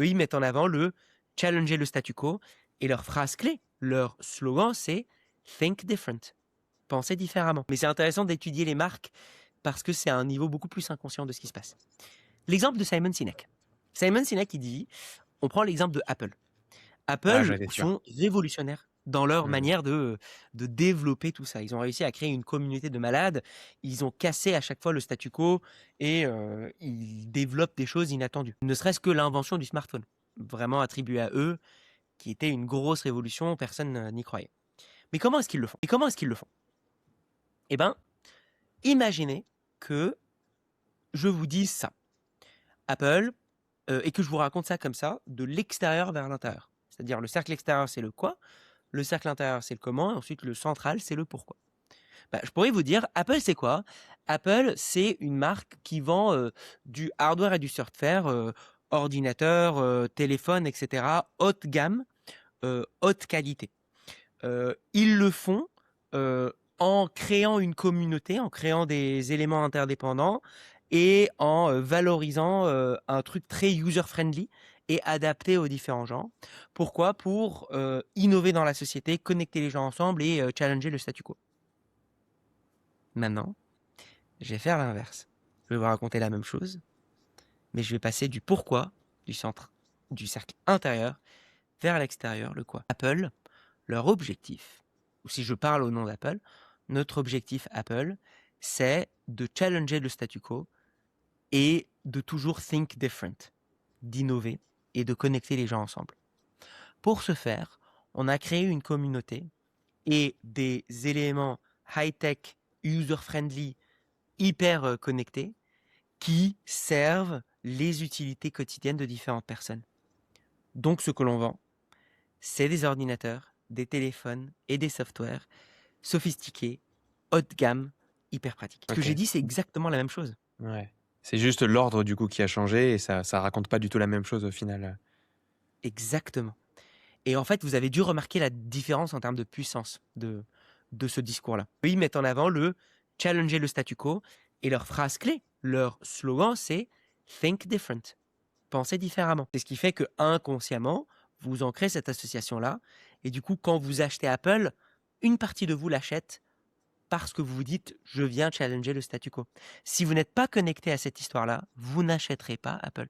Eux, ils mettent en avant le challenger le statu quo et leur phrase clé, leur slogan, c'est Think different. Penser différemment. Mais c'est intéressant d'étudier les marques parce que c'est à un niveau beaucoup plus inconscient de ce qui se passe. L'exemple de Simon Sinek. Simon Sinek, il dit, on prend l'exemple de Apple. Ah, j'en Apple étais sûr. sont révolutionnaires dans leur Mmh. manière de développer tout ça. Ils ont réussi à créer une communauté de malades. Ils ont cassé à chaque fois le statu quo et ils développent des choses inattendues. Ne serait-ce que l'invention du smartphone, vraiment attribuée à eux, qui était une grosse révolution, personne n'y croyait. Mais comment est-ce qu'ils le font? Et comment est-ce qu'ils le font? Eh bien, imaginez que je vous dise ça. Apple, et que je vous raconte ça comme ça, de l'extérieur vers l'intérieur. C'est-à-dire le cercle extérieur, c'est le quoi, le cercle intérieur, c'est le comment, et ensuite le central, c'est le pourquoi. Bah, je pourrais vous dire, Apple, c'est quoi? Apple, c'est une marque qui vend du hardware et du software, ordinateur, téléphone, etc., haute gamme, haute qualité. Ils le font en créant une communauté, en créant des éléments interdépendants et en valorisant un truc très user-friendly et adapté aux différents gens. Pourquoi? Pour innover dans la société, connecter les gens ensemble et challenger le statu quo. Maintenant, je vais faire l'inverse. Je vais vous raconter la même chose, mais je vais passer du pourquoi, du centre, du cercle intérieur, vers l'extérieur, le quoi. Apple, leur objectif, ou si je parle au nom d'Apple, notre objectif Apple, c'est de challenger le statu quo et de toujours think different, d'innover et de connecter les gens ensemble. Pour ce faire, on a créé une communauté et des éléments high-tech, user-friendly, hyper connectés qui servent les utilités quotidiennes de différentes personnes. Donc ce que l'on vend, c'est des ordinateurs, des téléphones et des softwares sophistiqués, haut de gamme, hyper pratiques. Ce que j'ai OK. dit, c'est exactement la même chose. Ouais. C'est juste l'ordre du coup qui a changé et ça raconte pas du tout la même chose au final. Exactement. Et en fait, vous avez dû remarquer la différence en termes de puissance de ce discours-là. Eux, ils mettent en avant le challenger le statu quo et leur phrase clé, leur slogan, c'est Think different. Penser différemment. C'est ce qui fait que inconsciemment, vous ancrez cette association-là. Et du coup, quand vous achetez Apple, une partie de vous l'achète parce que vous vous dites je viens challenger le statu quo. Si vous n'êtes pas connecté à cette histoire-là, vous n'achèterez pas Apple.